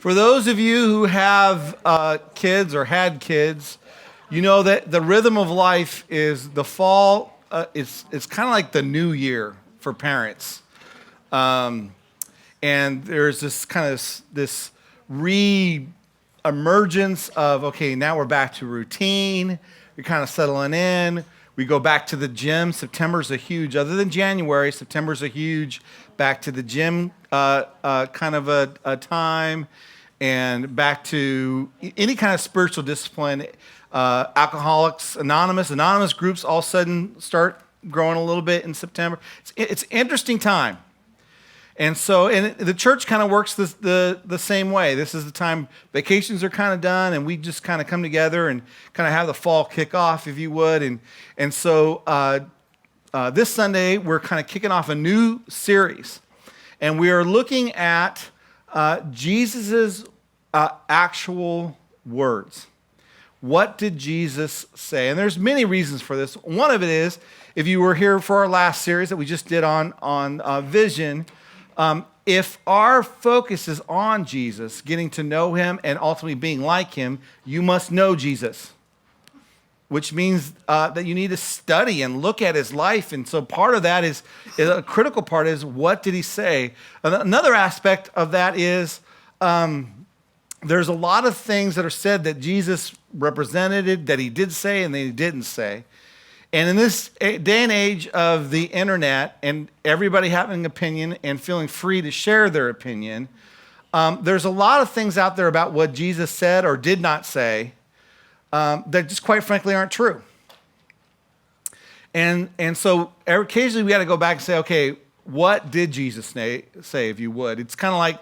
For those of you who have kids or had kids, you know that the rhythm of life is the fall. It's kind of like the new year for parents, and there's this kind of this re-emergence of okay, now we're back to routine. You're kind of settling in. We go back to the gym. September's a huge, other than January, September's a huge back to the gym kind of a time, and back to any kind of spiritual discipline. Alcoholics Anonymous groups all of a sudden start growing a little bit in September. It's an interesting time. And so, and the church kind of works the same way. This is the time vacations are kind of done, and we just kind of come together and kind of have the fall kickoff, if you would. And so this Sunday, we're kind of kicking off a new series. And we are looking at Jesus's actual words. What did Jesus say? And there's many reasons for this. One of it is, if you were here for our last series that we just did on vision, if our focus is on Jesus, getting to know him and ultimately being like him, you must know Jesus, which means that you need to study and look at his life. And so part of that is a critical part is, what did he say? Another aspect of that is there's a lot of things that are said that Jesus represented, that he did say and that he didn't say. And in this day and age of the internet and everybody having an opinion and feeling free to share their opinion, there's a lot of things out there about what Jesus said or did not say that just quite frankly aren't true. And so occasionally we got to go back and say, okay, what did Jesus say, if you would? It's kind of like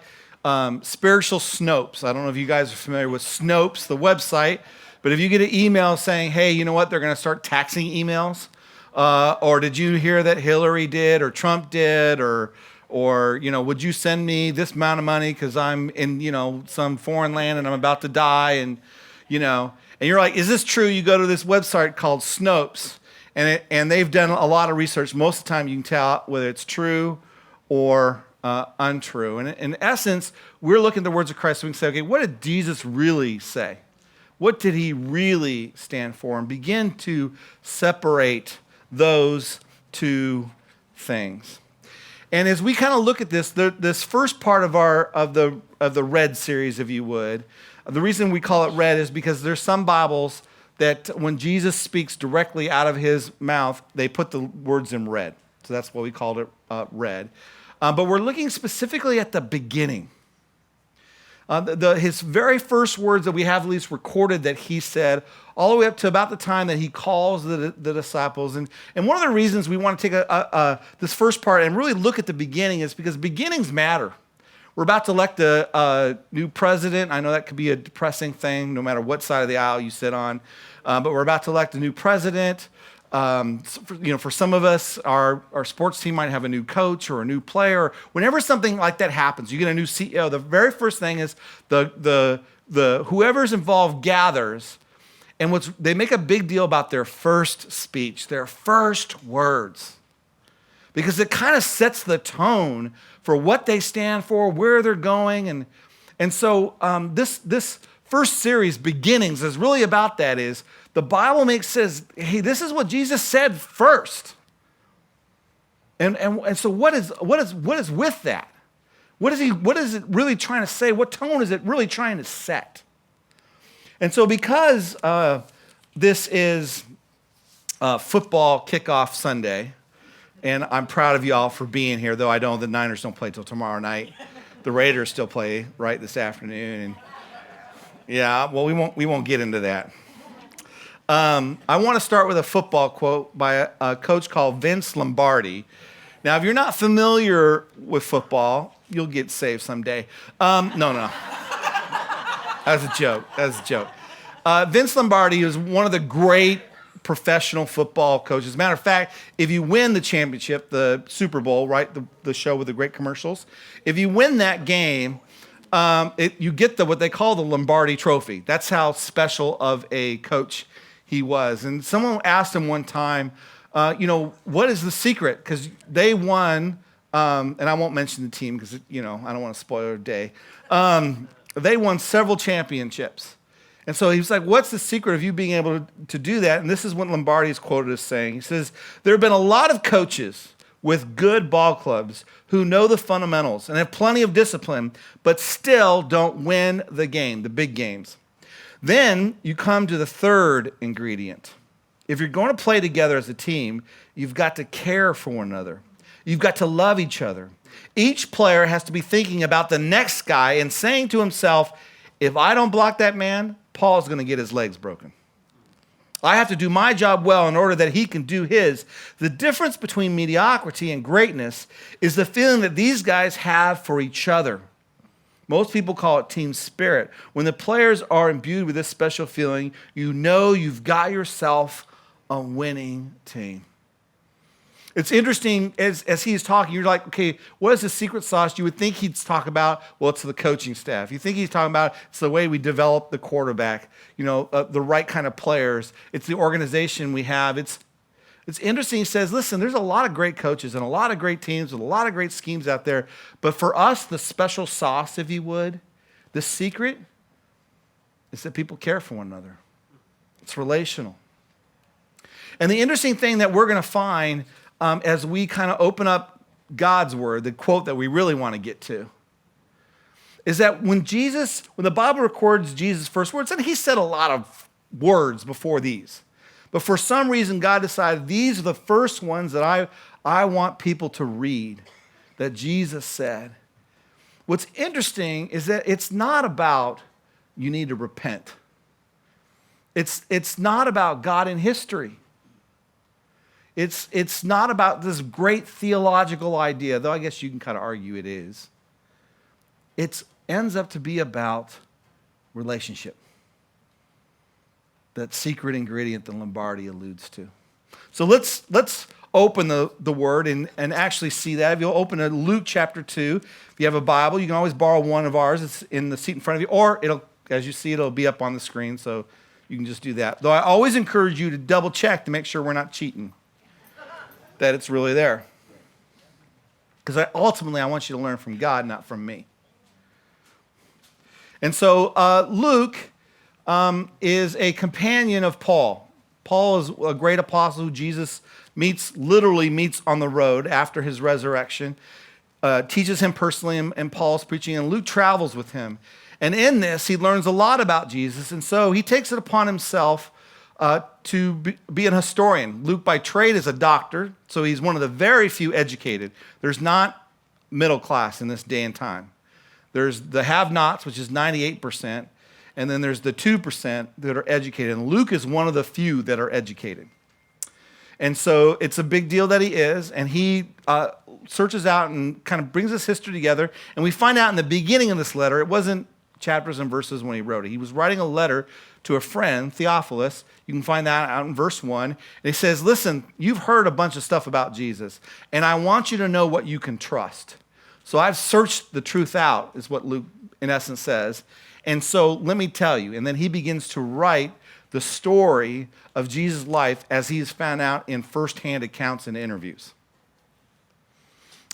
spiritual Snopes. I don't know if you guys are familiar with Snopes, the website. But if you get an email saying, hey, you know what, they're going to start taxing emails, or did you hear that Hillary did or Trump did, or would you send me this amount of money because I'm in, some foreign land and I'm about to die, and you're like, is this true? You go to this website called Snopes, and they've done a lot of research. Most of the time you can tell whether it's true or untrue. And in essence, we're looking at the words of Christ, so we can say, okay, what did Jesus really say? What did he really stand for? And begin to separate those two things. And as we kind of look at this first part of the Red series, if you would, the reason we call it Red is because there's some Bibles that when Jesus speaks directly out of his mouth, they put the words in red. So that's why we called it Red. But we're looking specifically at the beginning. His very first words that we have at least recorded that he said, all the way up to about the time that he calls the disciples. And one of the reasons we want to take this first part and really look at the beginning is because beginnings matter. We're about to elect a new president. I know that could be a depressing thing, no matter what side of the aisle you sit on. But we're about to elect a new president. For some of us, our sports team might have a new coach or a new player. Whenever something like that happens, you get a new CEO. The very first thing is the whoever's involved gathers, and they make a big deal about their first speech, their first words, because it kind of sets the tone for what they stand for, where they're going, and so this first series, Beginnings, is really about that. Is the Bible says, hey, this is what Jesus said first. And so what is with that? What is it really trying to say? What tone is it really trying to set? And so because this is football kickoff Sunday, and I'm proud of y'all for being here, though I know the Niners don't play till tomorrow night. The Raiders still play right this afternoon. And yeah, well, we won't get into that. I want to start with a football quote by a coach called Vince Lombardi. Now, if you're not familiar with football, you'll get saved someday. No. That's a joke. Vince Lombardi is one of the great professional football coaches. As a matter of fact, if you win the championship, the Super Bowl, right, the show with the great commercials, if you win that game, you get what they call the Lombardi Trophy. That's how special of a coach he was. And someone asked him one time, what is the secret? Because they won, and I won't mention the team because, I don't want to spoil their day. they won several championships. And so he's like, what's the secret of you being able to do that? And this is what Lombardi is quoted as saying. He says, there have been a lot of coaches with good ball clubs who know the fundamentals and have plenty of discipline, but still don't win the game, the big games. Then you come to the third ingredient. If you're going to play together as a team, you've got to care for one another. You've got to love each other. Each player has to be thinking about the next guy and saying to himself, if I don't block that man, Paul's going to get his legs broken. I have to do my job well in order that he can do his. The difference between mediocrity and greatness is the feeling that these guys have for each other. Most people call it team spirit. When the players are imbued with this special feeling, you know you've got yourself a winning team. It's interesting, as he's talking, you're like, okay, what is the secret sauce? You would think he'd talk about, well, it's the coaching staff. You think he's talking about it's the way we develop the quarterback, the right kind of players. It's the organization we have. It's interesting. He says, listen, there's a lot of great coaches and a lot of great teams with a lot of great schemes out there. But for us, the special sauce, if you would, the secret is that people care for one another. It's relational. And the interesting thing that we're going to find as we kind of open up God's word, the quote that we really want to get to, is that when the Bible records Jesus' first words, and he said a lot of words before these, but for some reason God decided these are the first ones that I want people to read that Jesus said. What's interesting is that it's not about you need to repent. It's not about God in history. It's not about this great theological idea, though I guess you can kind of argue it is. It ends up to be about relationship. That secret ingredient that Lombardi alludes to. So let's open the word and actually see that. If you'll open to Luke chapter 2, if you have a Bible, you can always borrow one of ours. It's in the seat in front of you, or as you see, it'll be up on the screen, so you can just do that. Though I always encourage you to double check to make sure we're not cheating, that it's really there. Because ultimately, I want you to learn from God, not from me. And so Luke is a companion of Paul. Paul is a great apostle who Jesus literally meets on the road after his resurrection, teaches him personally in Paul's preaching, and Luke travels with him. And in this, he learns a lot about Jesus, and so he takes it upon himself to be an historian. Luke by trade is a doctor, so he's one of the very few educated. There's not middle class in this day and time. There's the have-nots, which is 98%, and then there's the 2% that are educated. And Luke is one of the few that are educated. And so it's a big deal that he is, and he searches out and kind of brings this history together. And we find out in the beginning of this letter, it wasn't chapters and verses when he wrote it. He was writing a letter to a friend, Theophilus. You can find that out in verse 1. And he says, listen, you've heard a bunch of stuff about Jesus, and I want you to know what you can trust. So I've searched the truth out, is what Luke in essence says. And so let me tell you. And then he begins to write the story of Jesus' life as he is found out in firsthand accounts and interviews.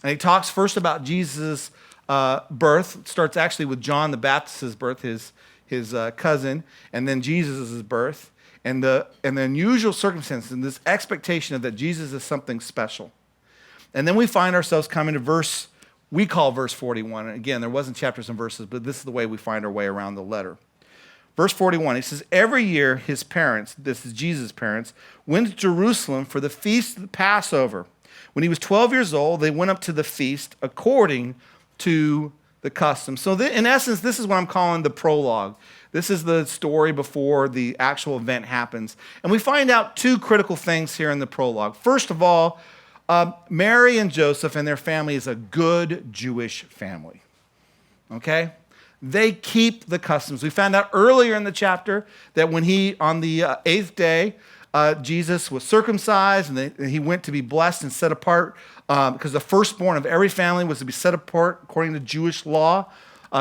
And he talks first about Jesus' birth. It starts actually with John the Baptist's birth, his cousin, and then Jesus' birth, and the unusual circumstances and this expectation of that Jesus is something special. And then we find ourselves coming to we call verse 41. And again, there wasn't chapters and verses, but this is the way we find our way around the letter. Verse 41, he says, every year his parents, this is Jesus' parents, went to Jerusalem for the feast of the Passover. When he was 12 years old, they went up to the feast according to the custom. So in essence, this is what I'm calling the prologue. This is the story before the actual event happens. And we find out two critical things here in the prologue. First of all, Mary and Joseph and their family is a good Jewish family. Okay? They keep the customs. We found out earlier in the chapter that when on the 8th day, Jesus was circumcised and he went to be blessed and set apart because the firstborn of every family was to be set apart according to Jewish law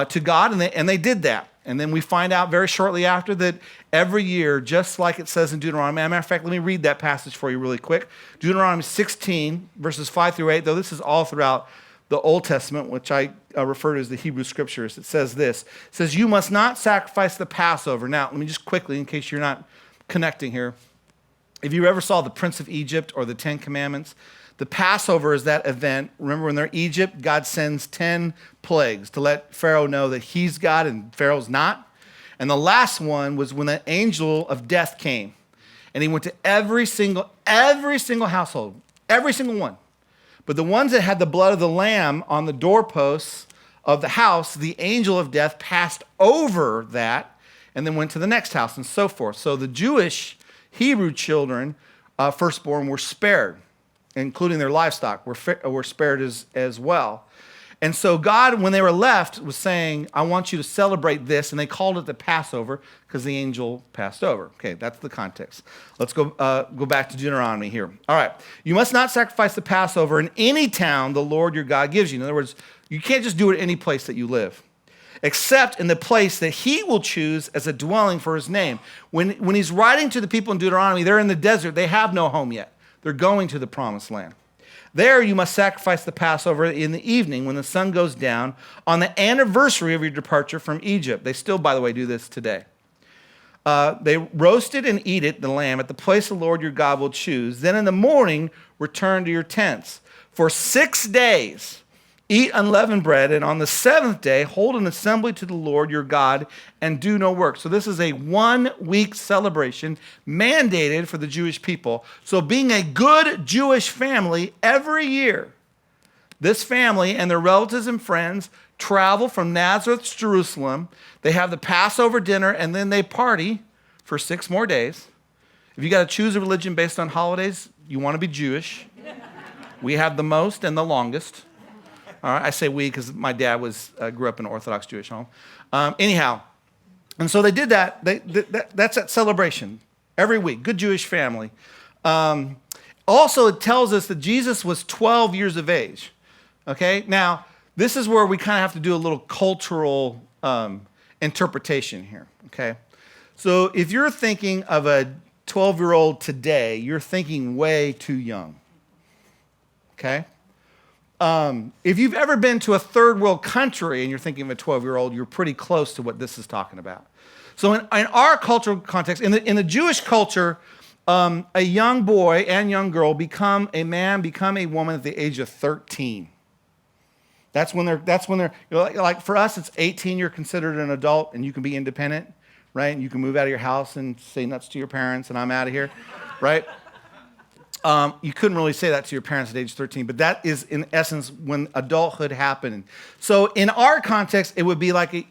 to God, and they did that. And then we find out very shortly after that every year, just like it says in Deuteronomy, as a matter of fact, let me read that passage for you really quick. Deuteronomy 16, verses 5 through 8, though this is all throughout the Old Testament, which I refer to as the Hebrew Scriptures. It says this. It says, you must not sacrifice the Passover. Now, let me just quickly, in case you're not connecting here. If you ever saw the Prince of Egypt or the Ten Commandments, the Passover is that event. Remember when they're in Egypt, God sends 10 plagues to let Pharaoh know that he's God and Pharaoh's not. And the last one was when the angel of death came. And he went to every single household, every single one. But the ones that had the blood of the lamb on the doorposts of the house, the angel of death passed over that and then went to the next house and so forth. So the Jewish Hebrew children, firstborn, were spared, including their livestock, were spared as well. And so God, when they were left, was saying, I want you to celebrate this. And they called it the Passover because the angel passed over. Okay, that's the context. Let's go back to Deuteronomy here. All right. You must not sacrifice the Passover in any town the Lord your God gives you. In other words, you can't just do it any place that you live, except in the place that he will choose as a dwelling for his name. When he's writing to the people in Deuteronomy, they're in the desert. They have no home yet. They're going to the promised land. There you must sacrifice the Passover in the evening when the sun goes down on the anniversary of your departure from Egypt. They still, by the way, do this today. They roast it and eat it, the lamb, at the place the Lord your God will choose. Then in the morning, return to your tents. For 6 days, eat unleavened bread, and on the seventh day, hold an assembly to the Lord your God and do no work. So this is a 1-week celebration mandated for the Jewish people. So being a good Jewish family, every year, this family and their relatives and friends travel from Nazareth to Jerusalem. They have the Passover dinner, and then they party for 6 more days. If you got to choose a religion based on holidays, you want to be Jewish. We have the most and the longest. All right, I say we because my dad grew up in an Orthodox Jewish home. Anyhow, and so they did that. That's that celebration every week. Good Jewish family. Also, it tells us that Jesus was 12 years of age. Okay, now this is where we kind of have to do a little cultural interpretation here. Okay, so if you're thinking of a 12-year-old today, you're thinking way too young. Okay. If you've ever been to a third world country and you're thinking of a 12-year-old, you're pretty close to what this is talking about. So in our cultural context, in the Jewish culture, a young boy and young girl become a man, become a woman at the age of 13. That's when they're like for us, it's 18, you're considered an adult and you can be independent, right? And you can move out of your house and say nuts to your parents and I'm out of here, right? You couldn't really say that to your parents at age 13, but that is in essence when adulthood happened. So in our context, it would be like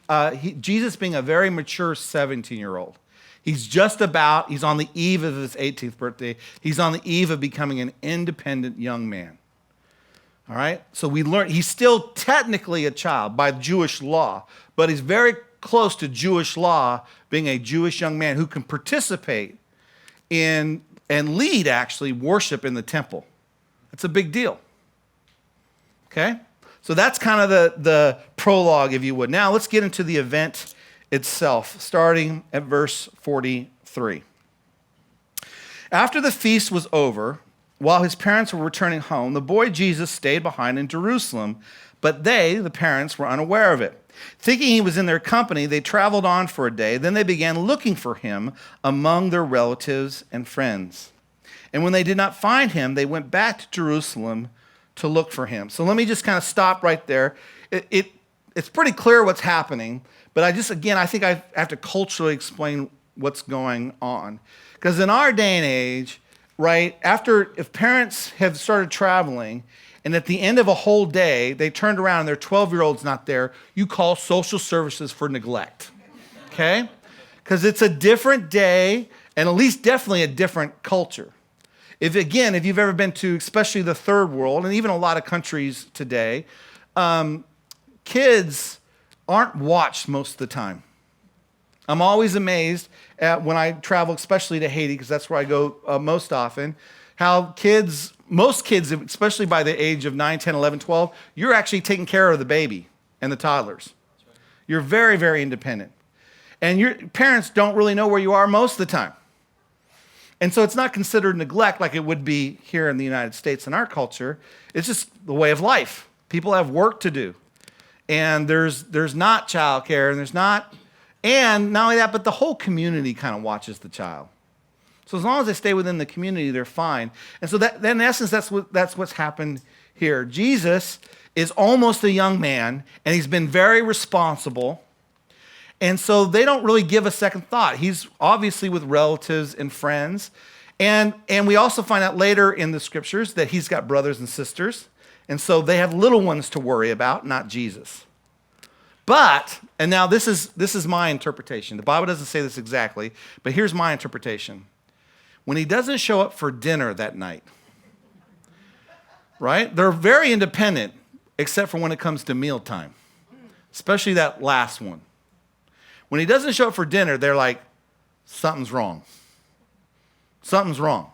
Jesus being a very mature 17-year-old. He's on the eve of his 18th birthday. He's on the eve of becoming an independent young man. All right? So we learn he's still technically a child by Jewish law, but he's very close to Jewish law being a Jewish young man who can participate in and lead, actually, worship in the temple. That's a big deal. Okay? So that's kind of the prologue, if you would. Now let's get into the event itself, starting at verse 43. After the feast was over, while his parents were returning home, the boy Jesus stayed behind in Jerusalem, but they, the parents, were unaware of it. Thinking he was in their company, they traveled on for a day. Then they began looking for him among their relatives and friends. And when they did not find him, they went back to Jerusalem to look for him. So let me just kind of stop right there. It's pretty clear what's happening, but I think I have to culturally explain what's going on. Because in our day and age, right, if parents have started traveling, and at the end of a whole day, they turned around and their 12-year-old's not there, you call social services for neglect, okay? Because it's a different day and at least definitely a different culture. If you've ever been to especially the third world and even a lot of countries today, kids aren't watched most of the time. I'm always amazed at when I travel, especially to Haiti, because that's where I go most often, how most kids, especially by the age of 9, 10, 11, 12, you're actually taking care of the baby and the toddlers. You're very, very independent. And your parents don't really know where you are most of the time. And so it's not considered neglect like it would be here in the United States in our culture. It's just the way of life. People have work to do. And there's not childcare, and not only that, but the whole community kind of watches the child. So as long as they stay within the community, they're fine. And so that in essence, that's what's happened here. Jesus is almost a young man, and he's been very responsible. And so they don't really give a second thought. He's obviously with relatives and friends. And we also find out later in the scriptures that he's got brothers and sisters. And so they have little ones to worry about, not Jesus. But, and now this is my interpretation. The Bible doesn't say this exactly, but here's my interpretation. When he doesn't show up for dinner that night, right? They're very independent, except for when it comes to mealtime, especially that last one. When he doesn't show up for dinner, they're like, something's wrong. Something's wrong.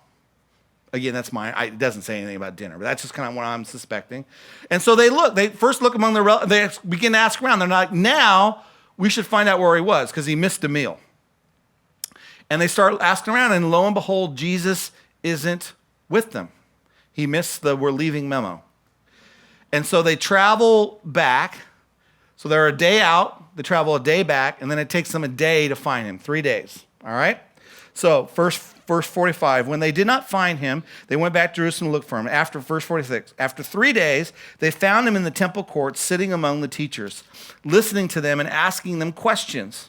Again, it doesn't say anything about dinner, but that's just kind of what I'm suspecting. And so they first look among their relatives, they begin to ask around. They're like, now we should find out where he was because he missed a meal. And they start asking around, and lo and behold, Jesus isn't with them. He missed the "we're leaving" memo. And so they travel back. So they're a day out, they travel a day back, and then it takes them a day to find him, 3 days, all right? So verse 45, when they did not find him, they went back to Jerusalem to look for him. After verse 46, after 3 days, they found him in the temple courts, sitting among the teachers, listening to them and asking them questions.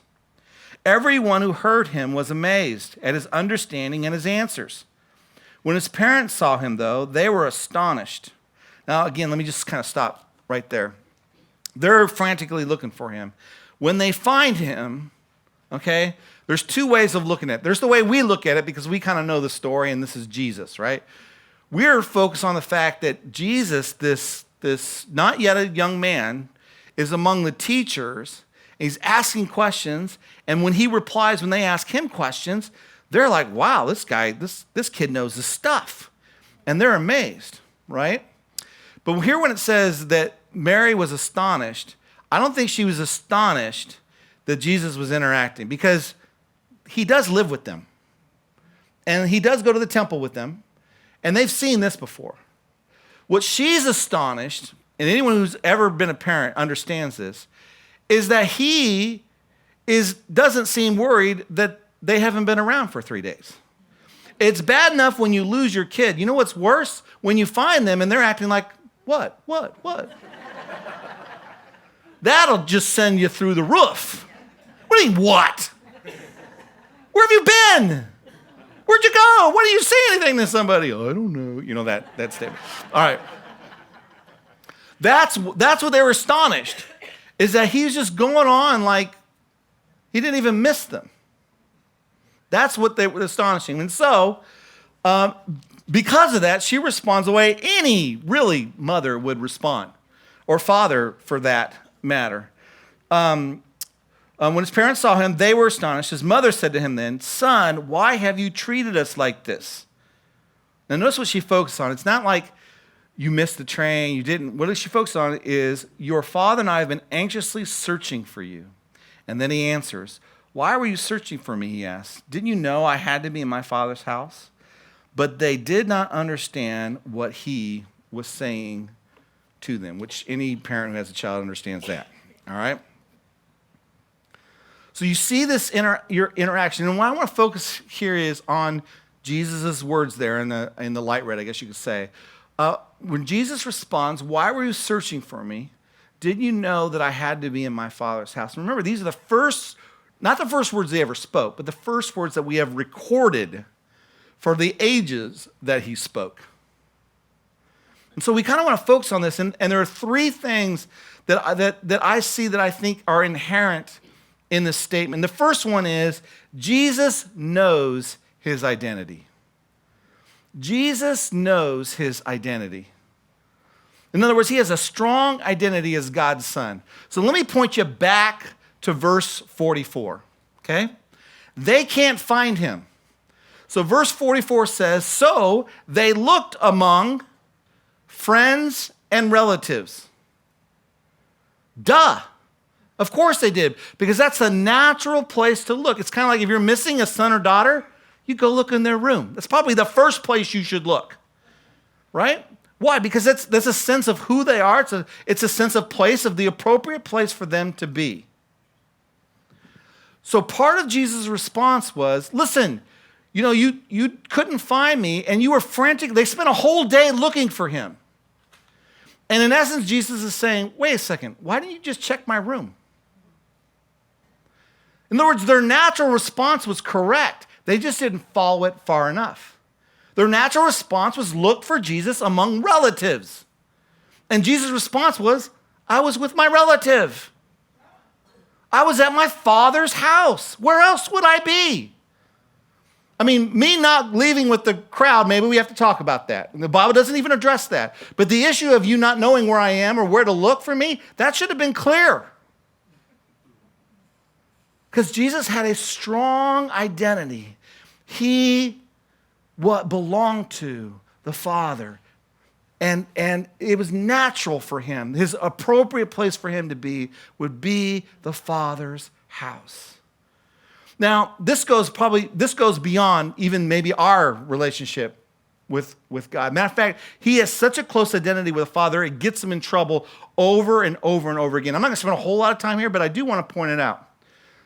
Everyone who heard him was amazed at his understanding and his answers. When his parents saw him, though, they were astonished. Now, again, let me just kind of stop right there. They're frantically looking for him. When they find him, okay, there's two ways of looking at it. There's the way we look at it because we kind of know the story, and this is Jesus, right? We're focused on the fact that Jesus, this not yet a young man, is among the teachers. He's asking questions, and when he replies, when they ask him questions, they're like, wow, this kid knows his stuff. And they're amazed, right? But here when it says that Mary was astonished, I don't think she was astonished that Jesus was interacting because he does live with them. And he does go to the temple with them. And they've seen this before. What she's astonished, and anyone who's ever been a parent understands this, is that he doesn't seem worried that they haven't been around for 3 days. It's bad enough when you lose your kid. You know what's worse? When you find them and they're acting like, what? That'll just send you through the roof. What do you mean, what? Where have you been? Where'd you go? Why didn't you say anything to somebody? Oh, I don't know. You know that statement. All right. That's what they were astonished, is that he's just going on like he didn't even miss them. That's what they were astonishing. And so, because of that, she responds the way any really mother would respond, or father for that matter. When his parents saw him, they were astonished. His mother said to him then, "Son, why have you treated us like this?" Now notice what she focused on. It's not like you missed the train, you didn't. What she focused on is, your father and I have been anxiously searching for you. And then he answers, "Why were you searching for me?" he asked. "Didn't you know I had to be in my father's house?" But they did not understand what he was saying to them, which any parent who has a child understands that. All right? So you see this your interaction. And what I want to focus here is on Jesus' words there in the light red, I guess you could say. When Jesus responds, "Why were you searching for me? Didn't you know that I had to be in my Father's house?" And remember, these are the first, not the first words they ever spoke, but the first words that we have recorded for the ages that he spoke. And so we kind of want to focus on this. And there are three things that I see that I think are inherent in this statement. The first one is Jesus knows his identity. Jesus knows his identity. In other words, he has a strong identity as God's son. So let me point you back to verse 44, okay? They can't find him. So verse 44 says, "So they looked among friends and relatives." Duh. Of course they did, because that's a natural place to look. It's kind of like if you're missing a son or daughter, you go look in their room. That's probably the first place you should look, right? Why? Because that's a sense of who they are. It's a sense of place, of the appropriate place for them to be. So part of Jesus' response was, listen, you couldn't find me, and you were frantic. They spent a whole day looking for him. And in essence, Jesus is saying, wait a second, why didn't you just check my room? In other words, their natural response was correct. They just didn't follow it far enough. Their natural response was look for Jesus among relatives. And Jesus' response was, I was with my relative. I was at my father's house. Where else would I be? I mean, me not leaving with the crowd, maybe we have to talk about that. And the Bible doesn't even address that. But the issue of you not knowing where I am or where to look for me, that should have been clear. Because Jesus had a strong identity. He belonged to the Father. And it was natural for him. His appropriate place for him to be would be the Father's house. Now, this goes beyond even maybe our relationship with God. Matter of fact, he has such a close identity with the Father, it gets him in trouble over and over and over again. I'm not going to spend a whole lot of time here, but I do want to point it out.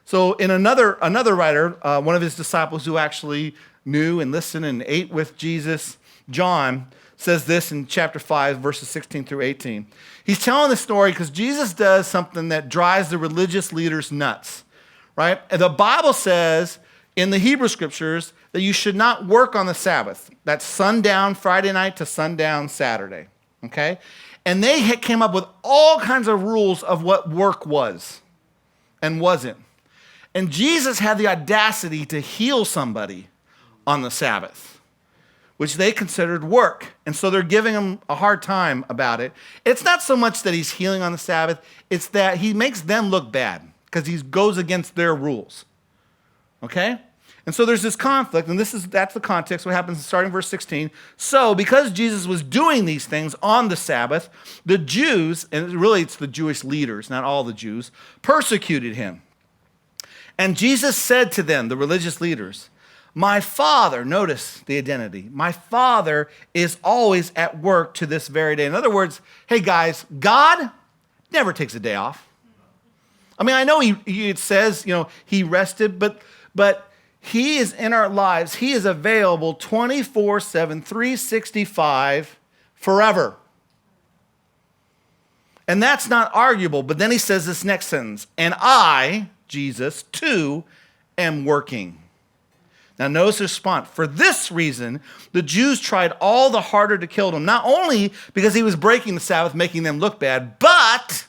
So in another writer, one of his disciples who actually knew and listened and ate with Jesus, John, says this in chapter 5, verses 16 through 18. He's telling the story because Jesus does something that drives the religious leaders nuts, right? And the Bible says in the Hebrew scriptures that you should not work on the Sabbath. That's sundown Friday night to sundown Saturday, okay? And they came up with all kinds of rules of what work was and wasn't. And Jesus had the audacity to heal somebody on the Sabbath, which they considered work. And so they're giving him a hard time about it. It's not so much that he's healing on the Sabbath, it's that he makes them look bad because he goes against their rules. Okay? And so there's this conflict, and that's the context, what happens starting verse 16. So because Jesus was doing these things on the Sabbath, the Jews, and really it's the Jewish leaders, not all the Jews, persecuted him. And Jesus said to them, the religious leaders, my Father, notice the identity, my Father is always at work to this very day. In other words, hey guys, God never takes a day off. I mean, I know it says, he rested, but he is in our lives. He is available 24/7, 365, forever. And that's not arguable. But then he says this next sentence, and I, Jesus, too, am working. Now notice the response. For this reason, the Jews tried all the harder to kill him, not only because he was breaking the Sabbath, making them look bad, but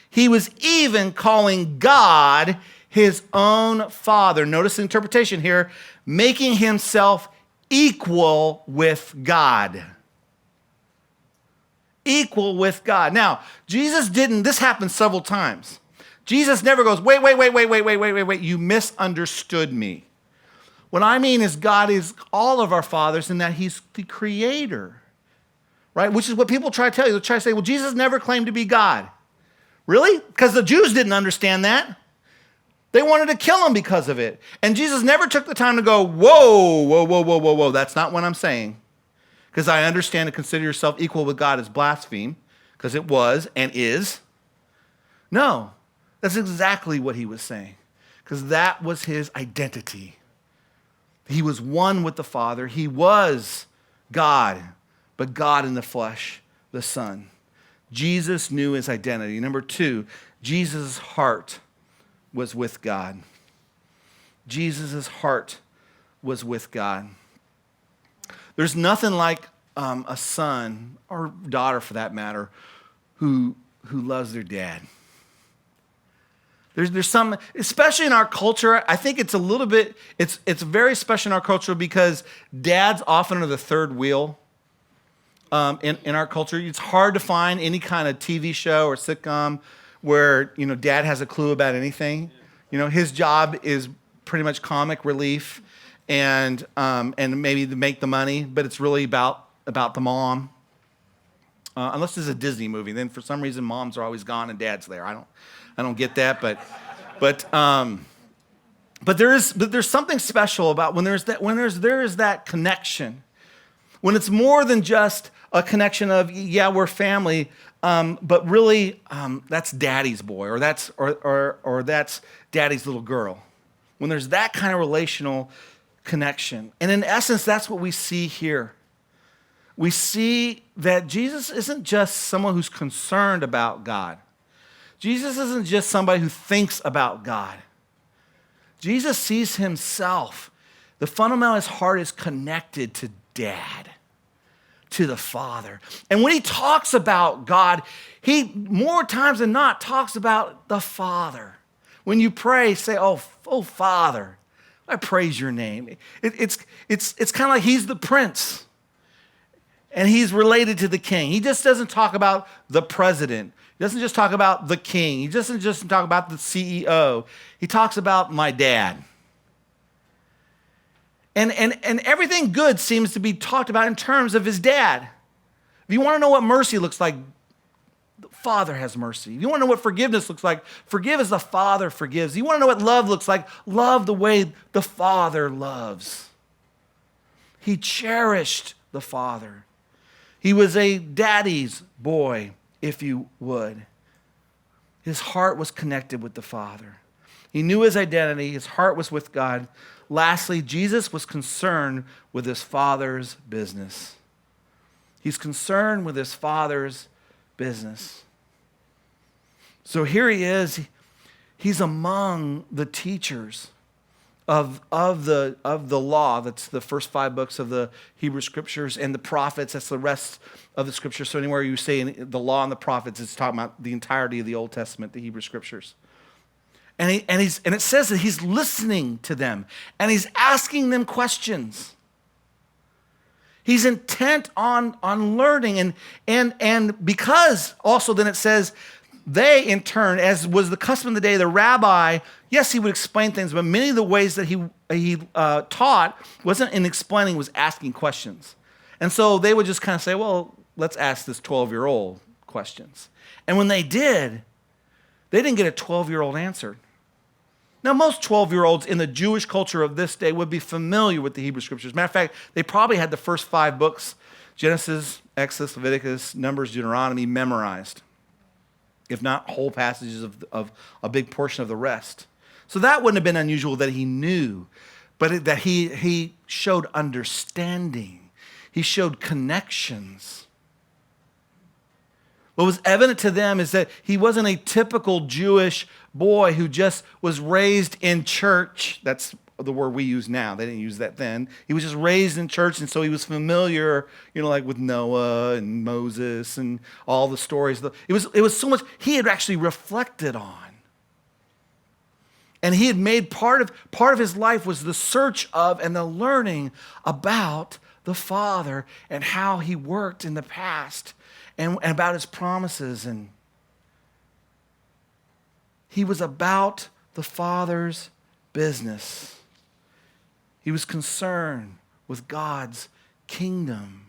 he was even calling God his own Father. Notice the interpretation here, making himself equal with God. Equal with God. Now, Jesus didn't, this happened several times. Jesus never goes, wait, you misunderstood me. What I mean is God is all of our fathers and that he's the creator, right? Which is what people try to tell you. They try to say, well, Jesus never claimed to be God. Really? Because the Jews didn't understand that. They wanted to kill him because of it. And Jesus never took the time to go, whoa. That's not what I'm saying. Because I understand to consider yourself equal with God is blaspheme, because it was and is. No, that's exactly what he was saying, because that was his identity. He was one with the Father. He was God, but God in the flesh, the Son. Jesus knew his identity. Number two, Jesus' heart was with God. Jesus' heart was with God. There's nothing like a son, or daughter for that matter, who loves their dad. There's some, especially in our culture, I think it's a little bit, it's very special in our culture because dads often are the third wheel in our culture. It's hard to find any kind of TV show or sitcom where, dad has a clue about anything. His job is pretty much comic relief and maybe to make the money, but it's really about the mom. Unless it's a Disney movie, then for some reason moms are always gone and dad's there. I don't get that, but there's something special about when there is that connection. When it's more than just a connection of, yeah, we're family, but really that's daddy's boy, or that's daddy's little girl. When there's that kind of relational connection. And in essence, that's what we see here. We see that Jesus isn't just someone who's concerned about God. Jesus isn't just somebody who thinks about God. Jesus sees himself. The fundamental of his heart is connected to Dad, to the Father. And when he talks about God, he more times than not talks about the Father. When you pray, say, oh Father, I praise your name. It's kind of like he's the prince and he's related to the king. He just doesn't talk about the president. He doesn't just talk about the king. He doesn't just talk about the CEO. He talks about my dad. And everything good seems to be talked about in terms of his dad. If you want to know what mercy looks like, the Father has mercy. If you want to know what forgiveness looks like, forgive as the Father forgives. You want to know what love looks like, love the way the Father loves. He cherished the Father. He was a daddy's boy, if you would. His heart was connected with the Father. He knew his identity. His heart was with God. Lastly, Jesus was concerned with his Father's business. He's concerned with his Father's business. So here he is. He's among the teachers of the law. That's the first 5 books of the Hebrew Scriptures, and the prophets. That's the rest of the Scriptures. So anywhere you say in the law and the prophets, it's talking about the entirety of the Old Testament, the Hebrew Scriptures. And it says that he's listening to them, and he's asking them questions. He's intent on learning, and because also then it says they in turn, as was the custom of the day, the rabbi, yes, he would explain things, but many of the ways that he taught wasn't in explaining, was asking questions. And so they would just kind of say, well, let's ask this 12-year-old questions. And when they did, they didn't get a 12-year-old answer. Now, most 12-year-olds in the Jewish culture of this day would be familiar with the Hebrew Scriptures. Matter of fact, they probably had the first 5 books, Genesis, Exodus, Leviticus, Numbers, Deuteronomy, memorized, if not whole passages of a big portion of the rest. So that wouldn't have been unusual that he knew, but that he showed understanding. He showed connections. What was evident to them is that he wasn't a typical Jewish boy who just was raised in church. That's the word we use now. They didn't use that then. He was just raised in church, and so he was familiar, like with Noah and Moses and all the stories. It was so much he had actually reflected on. And he had made part of his life was the search of and the learning about the Father and how he worked in the past and about his promises. And he was about the Father's business. He was concerned with God's kingdom,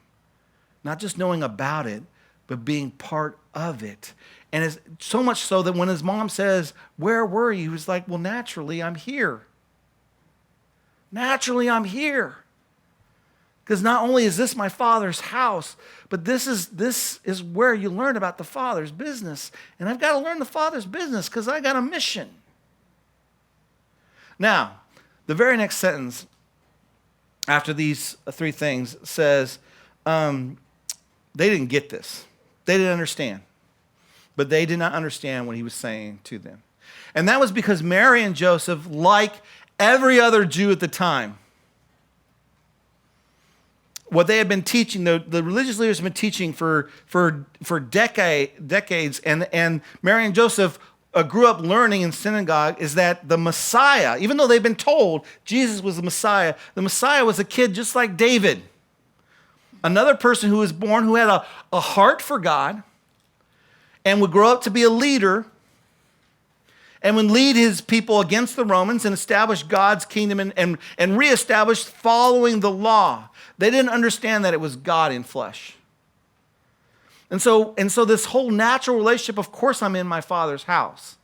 not just knowing about it, but being part of it. And it's so much so that when his mom says, "Where were you?" he was like, "Well, naturally, I'm here. Naturally, I'm here. Because not only is this my Father's house, but this is where you learn about the Father's business. And I've got to learn the Father's business because I got a mission." Now, the very next sentence after these 3 things says, they didn't get this. They didn't understand. But they did not understand what he was saying to them. And that was because Mary and Joseph, like every other Jew at the time, what they had been teaching, the religious leaders had been teaching for decades, and Mary and Joseph grew up learning in synagogue, is that the Messiah, even though they've been told Jesus was the Messiah was a kid just like David. Another person who was born who had a heart for God and would grow up to be a leader and would lead his people against the Romans and establish God's kingdom and reestablish following the law. They didn't understand that it was God in flesh. And so this whole natural relationship, of course I'm in my Father's house,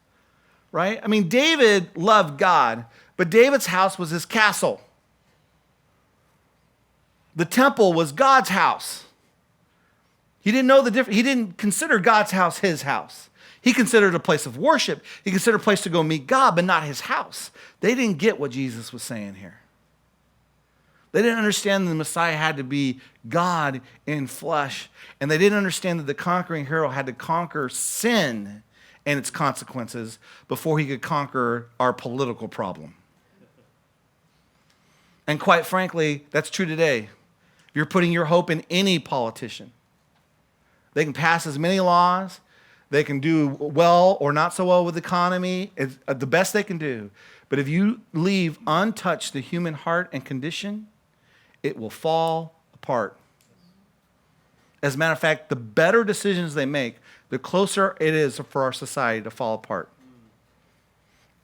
right? I mean, David loved God, but David's house was his castle. The temple was God's house. He didn't know the difference. He didn't consider God's house his house. He considered it a place of worship. He considered a place to go meet God, but not his house. They didn't get what Jesus was saying here. They didn't understand the Messiah had to be God in flesh. And they didn't understand that the conquering hero had to conquer sin and its consequences before he could conquer our political problem. And quite frankly, that's true today. If you're putting your hope in any politician, they can pass as many laws, they can do well or not so well with the economy, it's the best they can do. But if you leave untouched the human heart and condition, it will fall apart. As a matter of fact, the better decisions they make, the closer it is for our society to fall apart.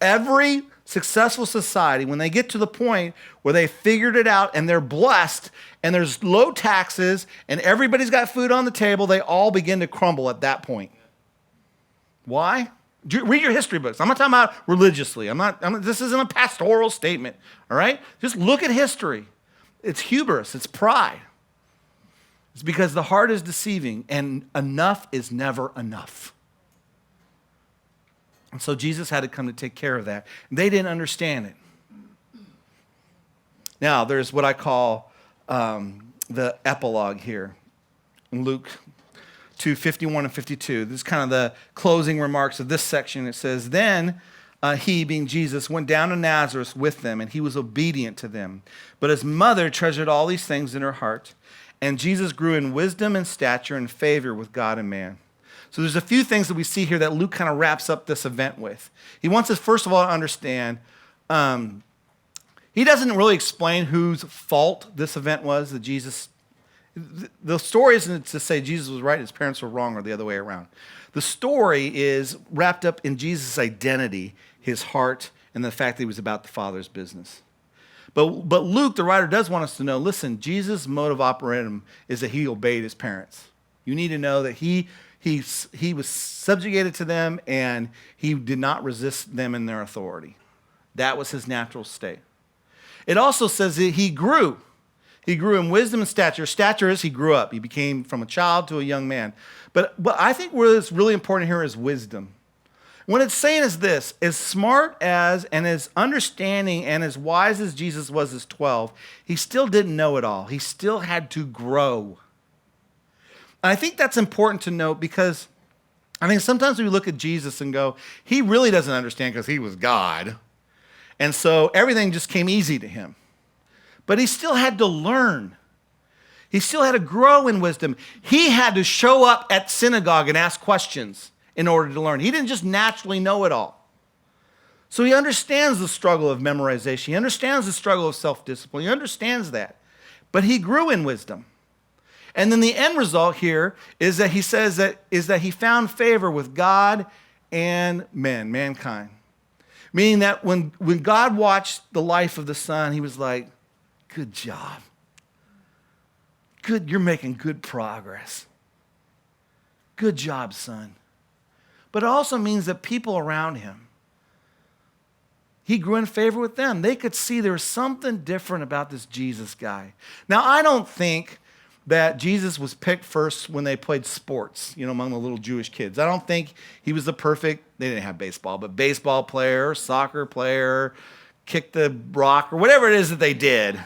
Every successful society, when they get to the point where they figured it out and they're blessed and there's low taxes and everybody's got food on the table, they all begin to crumble at that point. Why? Read your history books. I'm not talking about religiously. This isn't a pastoral statement, all right? Just look at history. It's hubris. It's pride. It's because the heart is deceiving and enough is never enough. And so Jesus had to come to take care of that. And they didn't understand it. Now, there's what I call the epilogue here in Luke 2:51 and 52. This is kind of the closing remarks of this section. It says, Then he, being Jesus, went down to Nazareth with them, and he was obedient to them. But his mother treasured all these things in her heart. And Jesus grew in wisdom and stature and favor with God and man. So there's a few things that we see here that Luke kind of wraps up this event with. He wants us, first of all, to understand, he doesn't really explain whose fault this event was that Jesus. The story isn't to say Jesus was right, his parents were wrong, or the other way around. The story is wrapped up in Jesus' identity, his heart, and the fact that he was about the Father's business. But Luke, the writer, does want us to know, listen, Jesus' mode of operatum is that he obeyed his parents. You need to know that he was subjugated to them and he did not resist them in their authority. That was his natural state. It also says that he grew. He grew in wisdom and stature. Stature is he grew up. He became from a child to a young man. But I think what is really important here is wisdom. What it's saying is this: as smart as and as understanding and as wise as Jesus was as 12, he still didn't know it all. He still had to grow. And I think that's important to note because I think sometimes we look at Jesus and go, he really doesn't understand because he was God. And so everything just came easy to him. But he still had to learn. He still had to grow in wisdom. He had to show up at synagogue and ask questions in order to learn. He didn't just naturally know it all. So he understands the struggle of memorization. He understands the struggle of self-discipline. He understands that. But he grew in wisdom. And then the end result here is that he says that he found favor with God and mankind. Meaning that when God watched the life of the Son, he was like, good job. Good, you're making good progress. Good job, son. But it also means that people around him, he grew in favor with them. They could see there was something different about this Jesus guy. Now, I don't think that Jesus was picked first when they played sports, among the little Jewish kids. I don't think he was the perfect, they didn't have baseball, but baseball player, soccer player, kick the rock, or whatever it is that they did,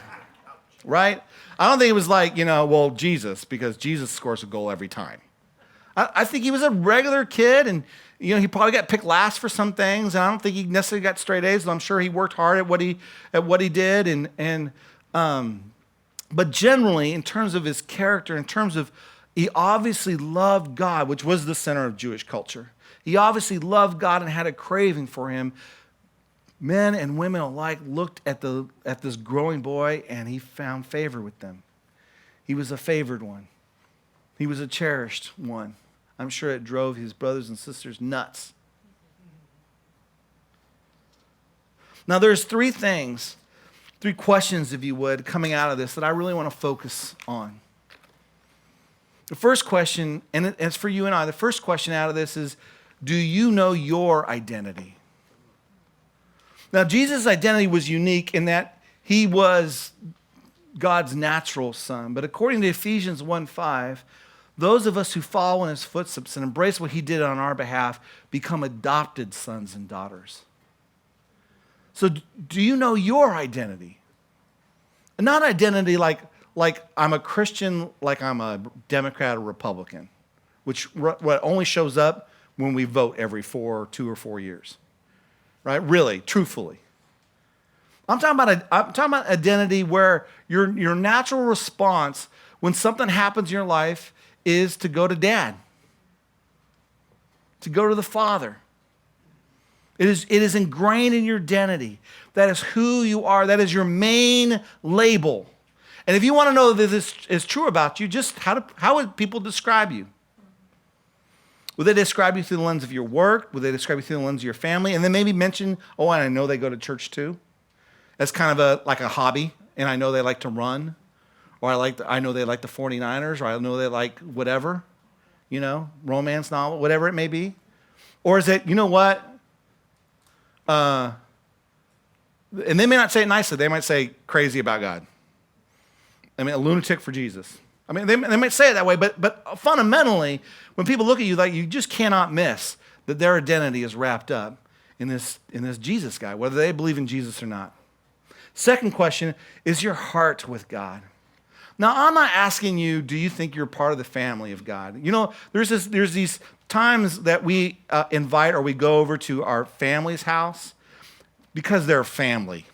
right? I don't think it was like, Jesus, because Jesus scores a goal every time. I think he was a regular kid, and he probably got picked last for some things, and I don't think he necessarily got straight A's, but I'm sure he worked hard at what he did, but generally, in terms of his character, in terms of he obviously loved God, which was the center of Jewish culture. He obviously loved God and had a craving for him. Men and women alike looked at this growing boy, and he found favor with them. He was a favored one. He was a cherished one. I'm sure it drove his brothers and sisters nuts. Now, there's three questions, if you would, coming out of this that I really want to focus on. The first question, and it's for you and I, the first question out of this is, do you know your identity? Now, Jesus' identity was unique in that he was God's natural son. But according to Ephesians 1:5, those of us who follow in his footsteps and embrace what he did on our behalf become adopted sons and daughters. So do you know your identity? And not identity like I'm a Christian, like I'm a Democrat or Republican, which only shows up when we vote every 2 or 4 years, right? Really, truthfully. I'm talking about identity where your natural response when something happens in your life is to go to dad, to go to the Father. It is ingrained in your identity. That is who you are. That is your main label. And if you want to know that this is true about you, just how would people describe you? Would they describe you through the lens of your work? Would they describe you through the lens of your family? And then maybe mention, oh, and I know they go to church too. That's kind of like a hobby, and I know they like to run, or I know they like the 49ers, or I know they like whatever, romance novel, whatever it may be. Or is it, you know what? And they may not say it nicely. They might say crazy about God. I mean, a lunatic for Jesus. I mean, they might say it that way, but fundamentally, when people look at you, like, you just cannot miss that their identity is wrapped up in this Jesus guy, whether they believe in Jesus or not. Second question, is your heart with God? Now, I'm not asking you, do you think you're part of the family of God? There's these times that we invite or we go over to our family's house because they're family,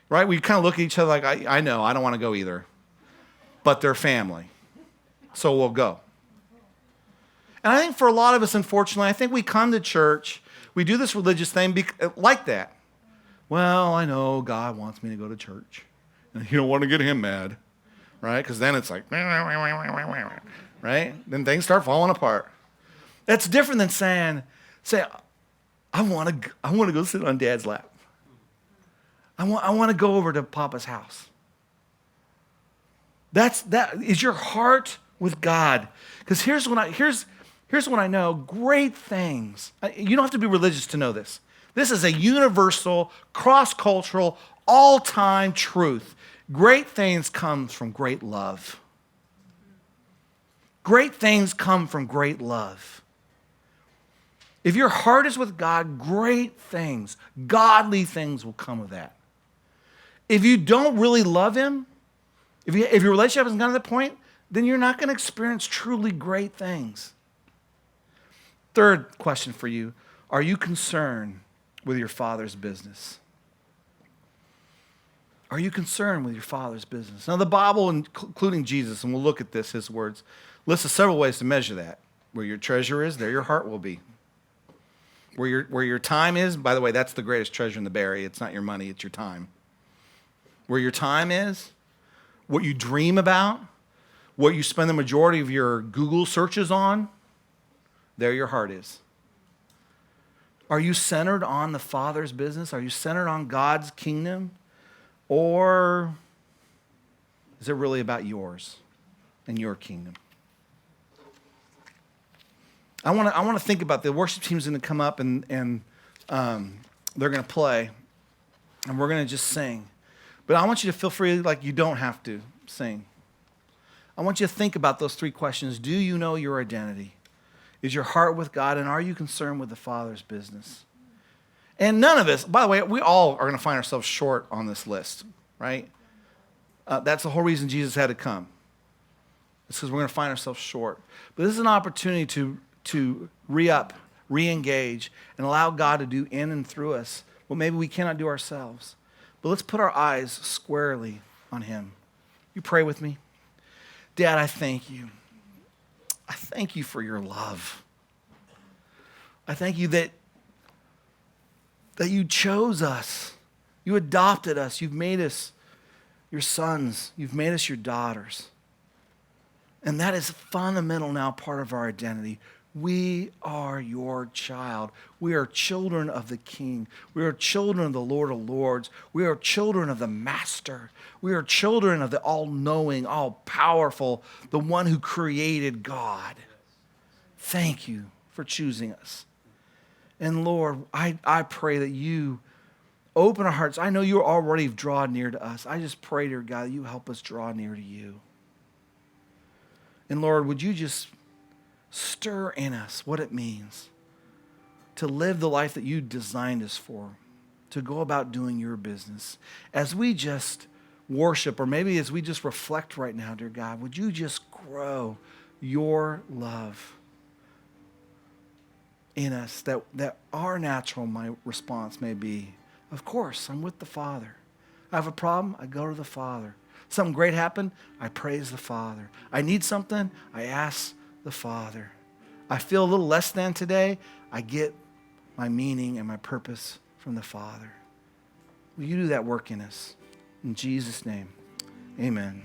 right? We kind of look at each other like, I know, I don't want to go either, but they're family, so we'll go. And I think for a lot of us, unfortunately, I think we come to church, we do this religious thing like that. Well, I know God wants me to go to church. And you don't want to get him mad, right? Because then it's like, right? Then things start falling apart. That's different than saying, I want to go sit on Dad's lap. I want to go over to Papa's house. That is your heart with God. Because here's what I know. Great things. You don't have to be religious to know this. This is a universal, cross-cultural, all-time truth. Great things come from great love. Great things come from great love. If your heart is with God, great things, godly things will come of that. If you don't really love him, if your relationship hasn't gotten to that point, then you're not going to experience truly great things. Third question for you, are you concerned with your Father's business? Are you concerned with your Father's business? Now, the Bible, including Jesus, and we'll look at this, his words, lists several ways to measure that. Where your treasure is, there your heart will be. Where your time is, by the way, that's the greatest treasure in the Barry. It's not your money, it's your time. Where your time is, what you dream about, what you spend the majority of your Google searches on, there your heart is. Are you centered on the Father's business? Are you centered on God's kingdom? Or is it really about yours and your kingdom? I want to think about the worship team's going to come up and they're going to play, and we're going to just sing. But I want you to feel free, like you don't have to sing. I want you to think about those three questions. Do you know your identity? Is your heart with God, and are you concerned with the Father's business? And none of us, by the way, we all are going to find ourselves short on this list, right? That's the whole reason Jesus had to come. It's because we're going to find ourselves short. But this is an opportunity to re-up, re-engage, and allow God to do in and through us what maybe we cannot do ourselves. But let's put our eyes squarely on him. You pray with me? Dad, I thank you. I thank you for your love. I thank you that you chose us. You adopted us. You've made us your sons. You've made us your daughters. And that is fundamental now part of our identity. We are your child. We are children of the King. We are children of the Lord of Lords. We are children of the Master. We are children of the all-knowing, all-powerful, the one who created God. Thank you for choosing us. And Lord, I pray that you open our hearts. I know you already drawn near to us. I just pray, dear God, that you help us draw near to you. And Lord, would you just stir in us what it means to live the life that you designed us for, to go about doing your business. As we just worship, or maybe as we just reflect right now, dear God, would you just grow your love in us, that our natural response may be, of course, I'm with the Father. I have a problem, I go to the Father. Something great happened, I praise the Father. I need something, I ask the Father. I feel a little less than today, I get my meaning and my purpose from the Father. Will you do that work in us? In Jesus' name, amen.